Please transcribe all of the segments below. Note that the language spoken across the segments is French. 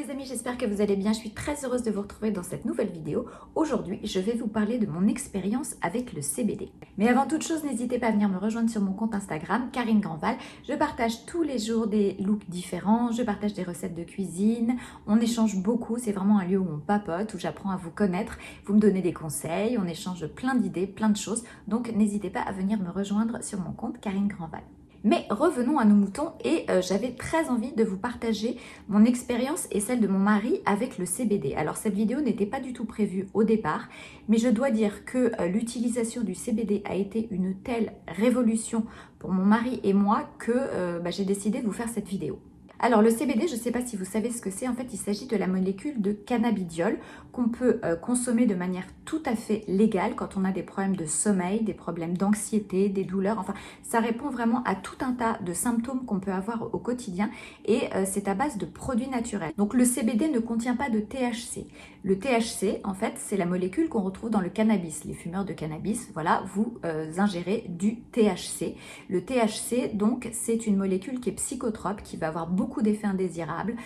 les amis, j'espère que vous allez bien. Je suis très heureuse de vous retrouver dans cette nouvelle vidéo. Aujourd'hui, je vais vous parler de mon expérience avec le CBD. Mais avant toute chose, n'hésitez pas à venir me rejoindre sur mon compte Instagram, Karine Grandval. Je partage tous les jours des looks différents, je partage des recettes de cuisine, on échange beaucoup, c'est vraiment un lieu où on papote, où j'apprends à vous connaître, vous me donnez des conseils, on échange plein d'idées, plein de choses. Donc n'hésitez pas à venir me rejoindre sur mon compte Karine Grandval. Mais revenons à nos moutons et j'avais très envie de vous partager mon expérience et celle de mon mari avec le CBD. Alors cette vidéo n'était pas du tout prévue au départ, mais je dois dire que l'utilisation du CBD a été une telle révolution pour mon mari et moi que j'ai décidé de vous faire cette vidéo. Alors le CBD, je ne sais pas si vous savez ce que c'est, en fait il s'agit de la molécule de cannabidiol qu'on peut consommer de manière tout à fait légale quand on a des problèmes de sommeil, des problèmes d'anxiété, des douleurs, enfin ça répond vraiment à tout un tas de symptômes qu'on peut avoir au quotidien et c'est à base de produits naturels. Donc le CBD ne contient pas de THC. Le THC en fait c'est la molécule qu'on retrouve dans le cannabis. Les fumeurs de cannabis, voilà, vous ingérez du THC. Le THC donc c'est une molécule qui est psychotrope, qui va avoir beaucoup d'effets indésirables,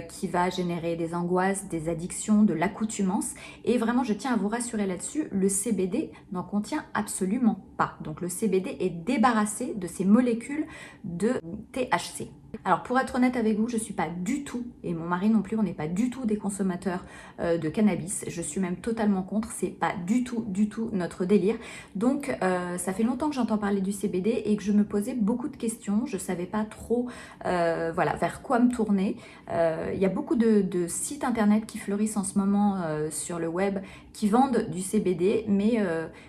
qui va générer des angoisses, des addictions, de l'accoutumance. Et vraiment, je tiens à vous rassurer là-dessus, le CBD n'en contient absolument pas. Donc le CBD est débarrassé de ces molécules de THC. Alors pour être honnête avec vous, je ne suis pas du tout, et mon mari non plus, on n'est pas du tout des consommateurs de cannabis. Je suis même totalement contre, c'est pas du tout notre délire. Donc ça fait longtemps que j'entends parler du CBD et que je me posais beaucoup de questions. Je ne savais pas trop vers quoi me tourner. Il y a beaucoup de sites internet qui fleurissent en ce moment sur le web qui vendent du CBD, mais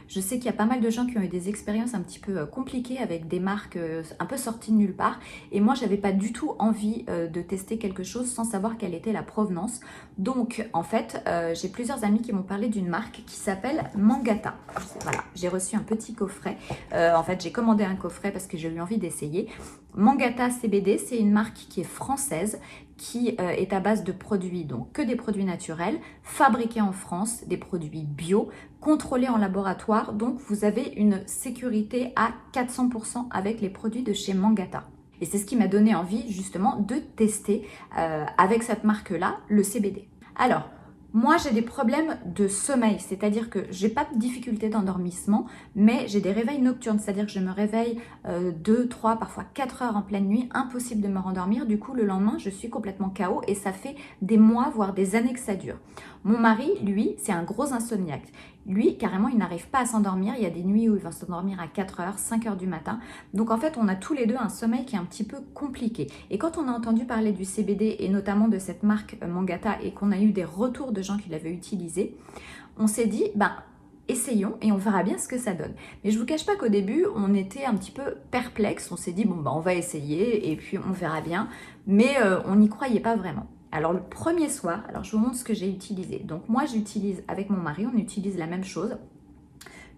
je sais qu'il y a pas mal de gens qui ont eu des expériences un petit peu compliquées avec des marques un peu sorties de nulle part. Et moi, j'avais pas du tout envie de tester quelque chose sans savoir quelle était la provenance. Donc, en fait, j'ai plusieurs amis qui m'ont parlé d'une marque qui s'appelle Mangata. Voilà, j'ai reçu un petit coffret. En fait, j'ai commandé un coffret parce que j'ai eu envie d'essayer. Mangata CBD, c'est une marque qui est française, qui est à base de produits, donc que des produits naturels, fabriqués en France, des produits bio, contrôlés en laboratoire. Donc, vous avez une sécurité à 400% avec les produits de chez Mangata. Et c'est ce qui m'a donné envie justement de tester avec cette marque-là le CBD. Alors, moi j'ai des problèmes de sommeil, c'est-à-dire que j'ai pas de difficulté d'endormissement, mais j'ai des réveils nocturnes, c'est-à-dire que je me réveille 2, 3, parfois 4 heures en pleine nuit, impossible de me rendormir. Du coup, le lendemain, je suis complètement KO et ça fait des mois, voire des années que ça dure. Mon mari, lui, c'est un gros insomniaque. Lui, carrément, il n'arrive pas à s'endormir. Il y a des nuits où il va s'endormir à 4 heures, 5 heures du matin. Donc, en fait, on a tous les deux un sommeil qui est un petit peu compliqué. Et quand on a entendu parler du CBD et notamment de cette marque Mangata et qu'on a eu des retours de gens qui l'avaient utilisé, on s'est dit, essayons et on verra bien ce que ça donne. Mais je vous cache pas qu'au début, on était un petit peu perplexe. On s'est dit, on va essayer et puis on verra bien. Mais on n'y croyait pas vraiment. Alors le premier soir, alors je vous montre ce que j'ai utilisé. Donc moi j'utilise avec mon mari, on utilise la même chose.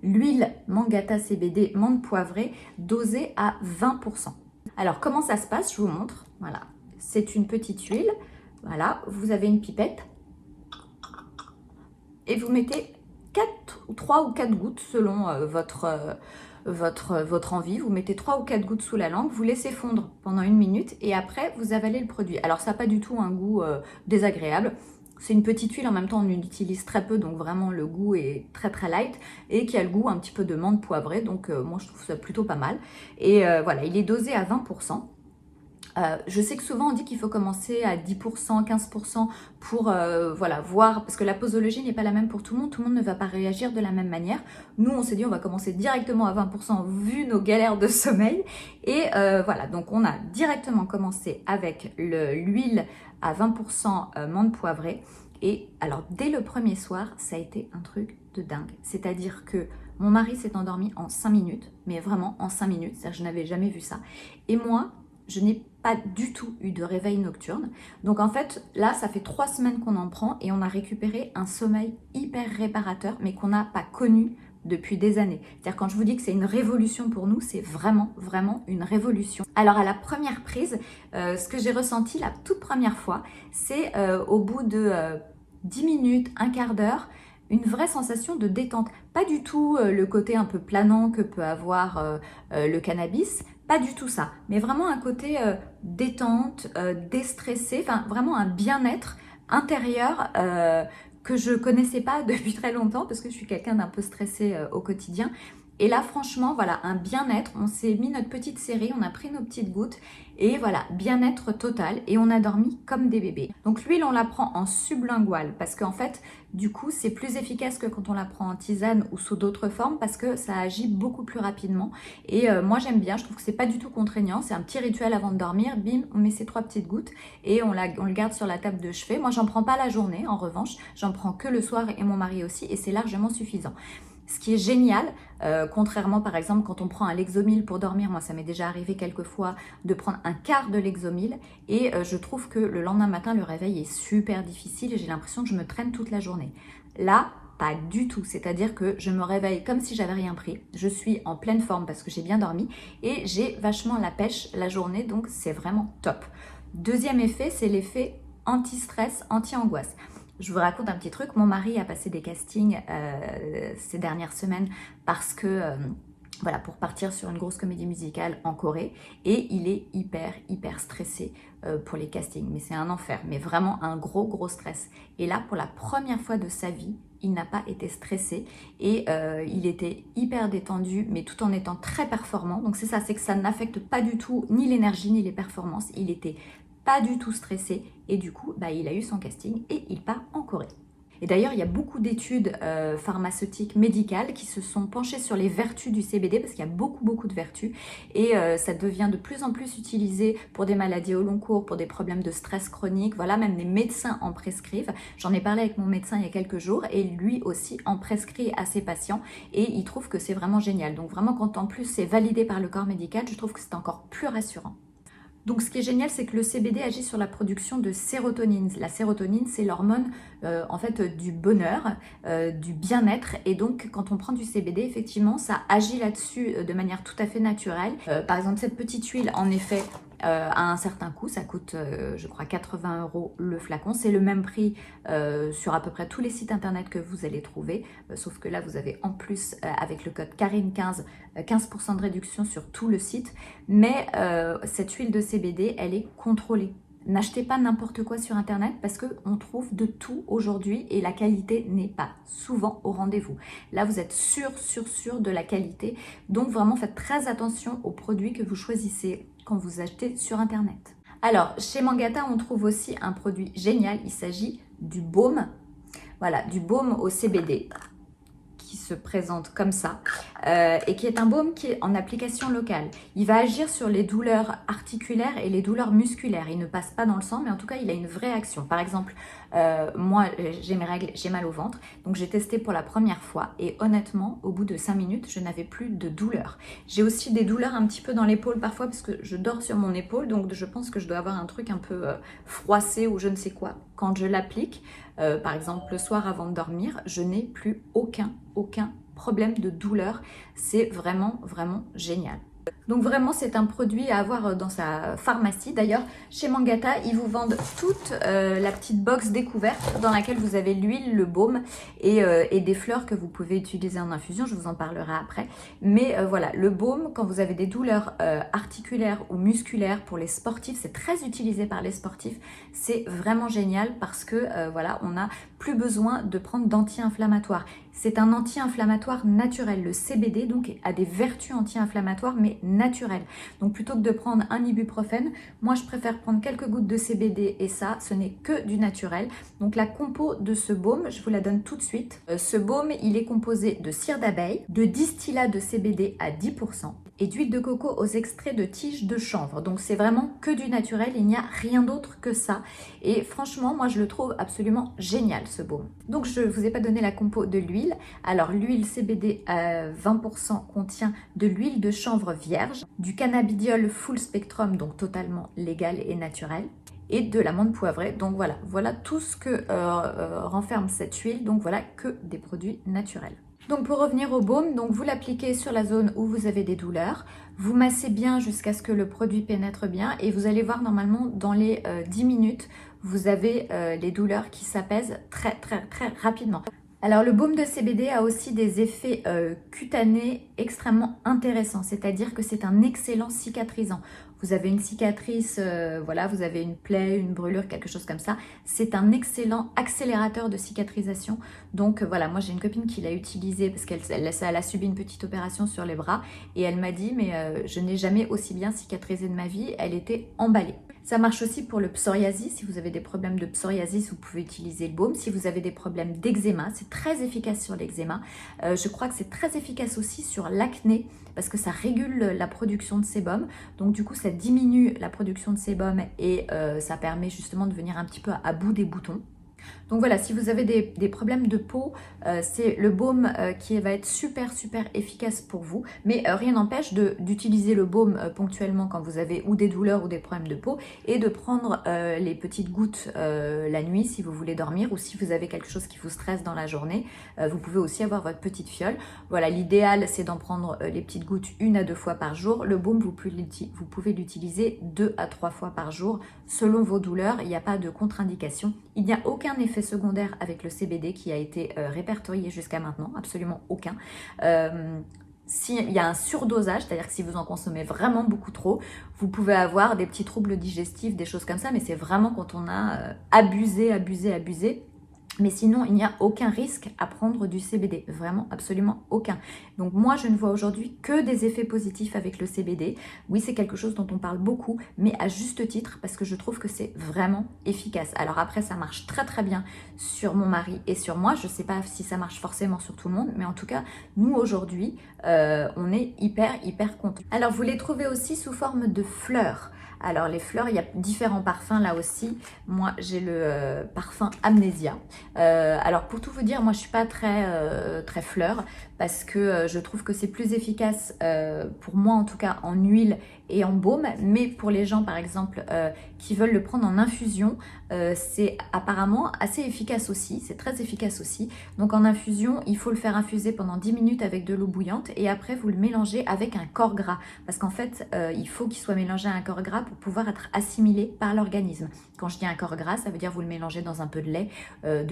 L'huile Mangata CBD menthe poivrée dosée à 20%. Alors comment ça se passe? Je vous montre. Voilà, c'est une petite huile. Voilà, vous avez une pipette et vous mettez 3 ou 4 gouttes selon votre envie. Vous mettez 3 ou 4 gouttes sous la langue, vous laissez fondre pendant 1 minute et après vous avalez le produit. Alors ça n'a pas du tout un goût désagréable. C'est une petite huile, en même temps on l'utilise très peu, donc vraiment le goût est très light et qui a le goût un petit peu de menthe poivrée, donc moi je trouve ça plutôt pas mal. Et voilà, il est dosé à 20%. Je sais que souvent on dit qu'il faut commencer à 10%, 15% pour voir, parce que la posologie n'est pas la même pour tout le monde ne va pas réagir de la même manière. Nous on s'est dit on va commencer directement à 20% vu nos galères de sommeil et voilà, donc on a directement commencé avec l'huile à 20% menthe poivrée et alors dès le premier soir ça a été un truc de dingue, c'est-à-dire que mon mari s'est endormi en 5 minutes, mais vraiment en 5 minutes, c'est-à-dire que je n'avais jamais vu ça et moi je n'ai pas du tout eu de réveil nocturne. Donc en fait, là, ça fait 3 semaines qu'on en prend et on a récupéré un sommeil hyper réparateur, mais qu'on n'a pas connu depuis des années. C'est-à-dire quand je vous dis que c'est une révolution pour nous, c'est vraiment une révolution. Alors à la première prise, ce que j'ai ressenti la toute première fois, c'est au bout de 10 minutes, un quart d'heure, une vraie sensation de détente. Pas du tout le côté un peu planant que peut avoir le cannabis, pas du tout ça, mais vraiment un côté détente, déstressé, enfin vraiment un bien-être intérieur que je connaissais pas depuis très longtemps parce que je suis quelqu'un d'un peu stressé au quotidien. Et là, franchement, voilà, un bien-être. On s'est mis notre petite série, on a pris nos petites gouttes et voilà, bien-être total. Et on a dormi comme des bébés. Donc l'huile, on la prend en sublingual parce qu'en fait, du coup, c'est plus efficace que quand on la prend en tisane ou sous d'autres formes parce que ça agit beaucoup plus rapidement. Et moi, j'aime bien. Je trouve que c'est pas du tout contraignant. C'est un petit rituel avant de dormir. Bim, on met ces 3 petites gouttes et on le garde sur la table de chevet. Moi, j'en prends pas la journée. En revanche, j'en prends que le soir et mon mari aussi. Et c'est largement suffisant. Ce qui est génial, contrairement par exemple quand on prend un Lexomil pour dormir, moi ça m'est déjà arrivé quelques fois de prendre un quart de Lexomil et je trouve que le lendemain matin le réveil est super difficile et j'ai l'impression que je me traîne toute la journée. Là, pas du tout, c'est-à-dire que je me réveille comme si j'avais rien pris, je suis en pleine forme parce que j'ai bien dormi et j'ai vachement la pêche la journée, donc c'est vraiment top. Deuxième effet, c'est l'effet anti-stress, anti-angoisse. Je vous raconte un petit truc, mon mari a passé des castings ces dernières semaines parce que, voilà, pour partir sur une grosse comédie musicale en Corée et il est hyper stressé pour les castings, mais c'est un enfer, mais vraiment un gros stress. Et là, pour la première fois de sa vie, il n'a pas été stressé et il était hyper détendu, mais tout en étant très performant. Donc c'est ça, c'est que ça n'affecte pas du tout ni l'énergie ni les performances. Il était pas du tout stressé et du coup il a eu son casting et il part en Corée. Et d'ailleurs il y a beaucoup d'études pharmaceutiques, médicales qui se sont penchées sur les vertus du CBD parce qu'il y a beaucoup de vertus et ça devient de plus en plus utilisé pour des maladies au long cours, pour des problèmes de stress chronique, voilà, même les médecins en prescrivent. J'en ai parlé avec mon médecin il y a quelques jours et lui aussi en prescrit à ses patients et il trouve que c'est vraiment génial. Donc vraiment quand en plus c'est validé par le corps médical, je trouve que c'est encore plus rassurant. Donc ce qui est génial, c'est que le CBD agit sur la production de sérotonine. La sérotonine, c'est l'hormone en fait du bonheur, du bien-être. Et donc quand on prend du CBD, effectivement, ça agit là-dessus de manière tout à fait naturelle. Par exemple, cette petite huile, en effet, à un certain coût, ça coûte je crois 80 € le flacon, c'est le même prix sur à peu près tous les sites internet que vous allez trouver, sauf que là vous avez en plus avec le code Karine15 15% de réduction sur tout le site, mais cette huile de CBD elle est contrôlée. N'achetez pas n'importe quoi sur internet parce qu'on trouve de tout aujourd'hui et la qualité n'est pas souvent au rendez-vous. Là, vous êtes sûr de la qualité. Donc vraiment, faites très attention aux produits que vous choisissez quand vous achetez sur internet. Alors, chez Mangata, on trouve aussi un produit génial. Il s'agit du baume. Voilà, du baume au CBD qui se présente comme ça et qui est un baume qui est en application locale. Il va agir sur les douleurs articulaires et les douleurs musculaires. Il ne passe pas dans le sang, mais en tout cas, il a une vraie action. Par exemple, moi, j'ai mes règles, j'ai mal au ventre, donc j'ai testé pour la première fois et honnêtement, au bout de 5 minutes, je n'avais plus de douleur. J'ai aussi des douleurs un petit peu dans l'épaule parfois parce que je dors sur mon épaule, donc je pense que je dois avoir un truc un peu froissé ou je ne sais quoi. Quand je l'applique, par exemple le soir avant de dormir, je n'ai plus aucun problème de douleur. C'est vraiment génial. Donc vraiment c'est un produit à avoir dans sa pharmacie. D'ailleurs chez Mangata ils vous vendent toute la petite box découverte dans laquelle vous avez l'huile, le baume et des fleurs que vous pouvez utiliser en infusion, je vous en parlerai après. Mais voilà, le baume quand vous avez des douleurs articulaires ou musculaires pour les sportifs, c'est très utilisé par les sportifs, c'est vraiment génial parce que voilà, on n'a plus besoin de prendre d'anti-inflammatoires. C'est un anti-inflammatoire naturel. Le CBD donc a des vertus anti-inflammatoires mais naturelles. Donc plutôt que de prendre un ibuprofène, moi je préfère prendre quelques gouttes de CBD et ça, ce n'est que du naturel. Donc la compo de ce baume, je vous la donne tout de suite. Ce baume, il est composé de cire d'abeille, de distillat de CBD à 10% et d'huile de coco aux extraits de tiges de chanvre. Donc c'est vraiment que du naturel, il n'y a rien d'autre que ça. Et franchement, moi je le trouve absolument génial ce baume. Donc je ne vous ai pas donné la compo de l'huile. Alors l'huile CBD à 20% contient de l'huile de chanvre vierge, du cannabidiol full spectrum, donc totalement légal et naturel, et de l'amande poivrée. Donc voilà tout ce que renferme cette huile. Donc voilà que des produits naturels. Donc pour revenir au baume, donc vous l'appliquez sur la zone où vous avez des douleurs, vous massez bien jusqu'à ce que le produit pénètre bien et vous allez voir normalement dans les 10 minutes, vous avez les douleurs qui s'apaisent très rapidement. Alors le baume de CBD a aussi des effets cutanés extrêmement intéressants, c'est-à-dire que c'est un excellent cicatrisant. Vous avez une cicatrice, voilà, vous avez une plaie, une brûlure, quelque chose comme ça. C'est un excellent accélérateur de cicatrisation. Donc voilà, moi j'ai une copine qui l'a utilisé parce elle a subi une petite opération sur les bras et elle m'a dit mais je n'ai jamais aussi bien cicatrisé de ma vie, elle était emballée. Ça marche aussi pour le psoriasis. Si vous avez des problèmes de psoriasis, vous pouvez utiliser le baume. Si vous avez des problèmes d'eczéma, c'est très efficace sur l'eczéma. Je crois que c'est très efficace aussi sur l'acné parce que ça régule la production de sébum. Donc du coup, ça diminue la production de sébum et ça permet justement de venir un petit peu à bout des boutons. Donc voilà, si vous avez des problèmes de peau, c'est le baume qui va être super efficace pour vous. Mais rien n'empêche d'utiliser le baume ponctuellement quand vous avez ou des douleurs ou des problèmes de peau et de prendre les petites gouttes la nuit si vous voulez dormir ou si vous avez quelque chose qui vous stresse dans la journée. Vous pouvez aussi avoir votre petite fiole. Voilà, l'idéal c'est d'en prendre les petites gouttes 1 à 2 fois par jour. Le baume, vous pouvez l'utiliser 2 à 3 fois par jour selon vos douleurs. Il n'y a pas de contre-indication. Il n'y a aucun effet secondaire avec le CBD qui a été répertorié jusqu'à maintenant, absolument aucun. S'il y a un surdosage, c'est-à-dire que si vous en consommez vraiment beaucoup trop, vous pouvez avoir des petits troubles digestifs, des choses comme ça, mais c'est vraiment quand on a abusé. Mais sinon, il n'y a aucun risque à prendre du CBD, vraiment absolument aucun. Donc moi, je ne vois aujourd'hui que des effets positifs avec le CBD. Oui, c'est quelque chose dont on parle beaucoup, mais à juste titre, parce que je trouve que c'est vraiment efficace. Alors après, ça marche très bien sur mon mari et sur moi. Je ne sais pas si ça marche forcément sur tout le monde, mais en tout cas, nous aujourd'hui, on est hyper contents. Alors, vous les trouvez aussi sous forme de fleurs. Alors les fleurs, il y a différents parfums là aussi. Moi j'ai le parfum Amnésia. Alors pour tout vous dire, moi je suis pas très fleur parce que je trouve que c'est plus efficace pour moi en tout cas en huile et en baume. Mais pour les gens par exemple qui veulent le prendre en infusion, c'est apparemment assez efficace aussi. C'est très efficace aussi. Donc en infusion, il faut le faire infuser pendant 10 minutes avec de l'eau bouillante et après vous le mélangez avec un corps gras. Parce qu'en fait, il faut qu'il soit mélangé à un corps gras pour pouvoir être assimilé par l'organisme. Quand je dis un corps gras, ça veut dire vous le mélangez dans un peu de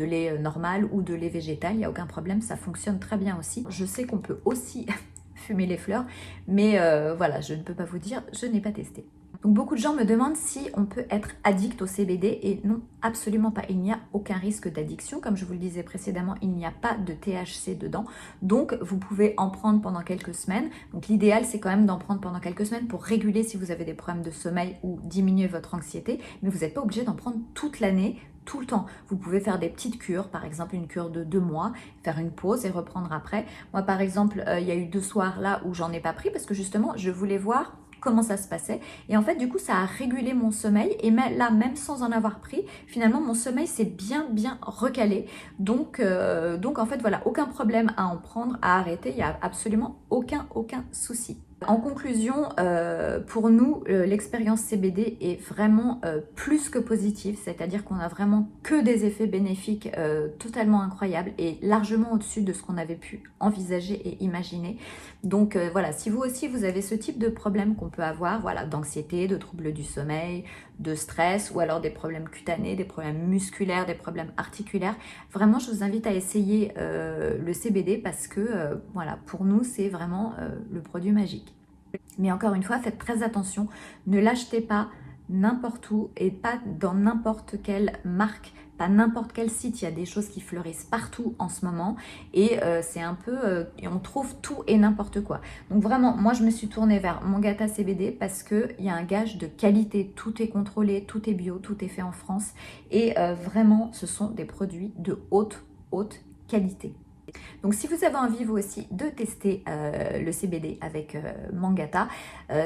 lait normal ou de lait végétal, il n'y a aucun problème, ça fonctionne très bien aussi. Je sais qu'on peut aussi fumer les fleurs, mais voilà, je ne peux pas vous dire, je n'ai pas testé. Donc beaucoup de gens me demandent si on peut être addict au CBD et non, absolument pas. Il n'y a aucun risque d'addiction. Comme je vous le disais précédemment, il n'y a pas de THC dedans. Donc vous pouvez en prendre pendant quelques semaines. Donc l'idéal c'est quand même d'en prendre pendant quelques semaines pour réguler si vous avez des problèmes de sommeil ou diminuer votre anxiété. Mais vous n'êtes pas obligé d'en prendre toute l'année, tout le temps. Vous pouvez faire des petites cures, par exemple une cure de 2 mois, faire une pause et reprendre après. Moi par exemple, il y a eu 2 soirs là où j'en ai pas pris parce que justement je voulais voir comment ça se passait. Et en fait, du coup, ça a régulé mon sommeil. Et là, même sans en avoir pris, finalement, mon sommeil s'est bien recalé. Donc en fait, voilà, aucun problème à en prendre, à arrêter. Il n'y a absolument aucun souci. En conclusion, pour nous, l'expérience CBD est vraiment plus que positive, c'est-à-dire qu'on a vraiment que des effets bénéfiques totalement incroyables et largement au-dessus de ce qu'on avait pu envisager et imaginer. Donc voilà, si vous aussi vous avez ce type de problème qu'on peut avoir, voilà, d'anxiété, de troubles du sommeil, de stress ou alors des problèmes cutanés, des problèmes musculaires, des problèmes articulaires, vraiment je vous invite à essayer le CBD parce que voilà, pour nous c'est vraiment le produit magique. Mais encore une fois, faites très attention, ne l'achetez pas n'importe où et pas dans n'importe quelle marque, pas n'importe quel site. Il y a des choses qui fleurissent partout en ce moment et c'est un peu, on trouve tout et n'importe quoi. Donc vraiment, moi je me suis tournée vers Mangata CBD parce qu'il y a un gage de qualité, tout est contrôlé, tout est bio, tout est fait en France et vraiment ce sont des produits de haute qualité. Donc si vous avez envie vous aussi de tester le CBD avec Mangata,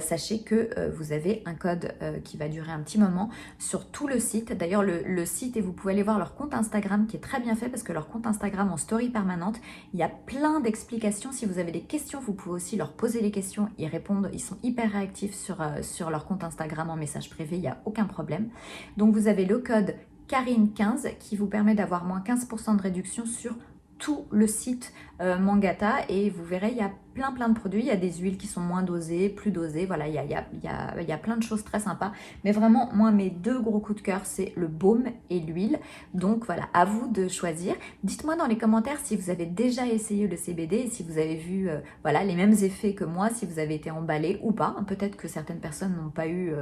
sachez que vous avez un code qui va durer un petit moment sur tout le site. D'ailleurs le site, et vous pouvez aller voir leur compte Instagram qui est très bien fait parce que leur compte Instagram en story permanente, il y a plein d'explications. Si vous avez des questions, vous pouvez aussi leur poser les questions, ils répondent, ils sont hyper réactifs sur leur compte Instagram en message privé, il n'y a aucun problème. Donc vous avez le code Karine15 qui vous permet d'avoir moins 15% de réduction sur tout le site Mangata, et vous verrez, il y a plein de produits. Il y a des huiles qui sont moins dosées, plus dosées. Voilà, il y a plein de choses très sympas. Mais vraiment, moi, mes deux gros coups de cœur, c'est le baume et l'huile. Donc voilà, à vous de choisir. Dites-moi dans les commentaires si vous avez déjà essayé le CBD et si vous avez vu voilà, les mêmes effets que moi, si vous avez été emballé ou pas. Peut-être que certaines personnes n'ont pas eu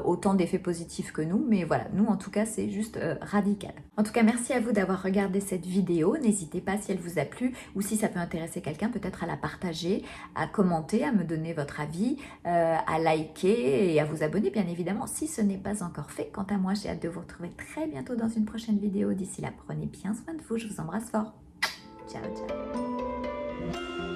autant d'effets positifs que nous, mais voilà, nous en tout cas, c'est juste radical. En tout cas, merci à vous d'avoir regardé cette vidéo. N'hésitez pas, si elle vous a plu ou si ça peut intéresser quelqu'un, peut-être à la partager, à commenter, à me donner votre avis, à liker et à vous abonner bien évidemment si ce n'est pas encore fait. Quant à moi, j'ai hâte de vous retrouver très bientôt dans une prochaine vidéo. D'ici là, prenez bien soin de vous, je vous embrasse fort. Ciao, ciao.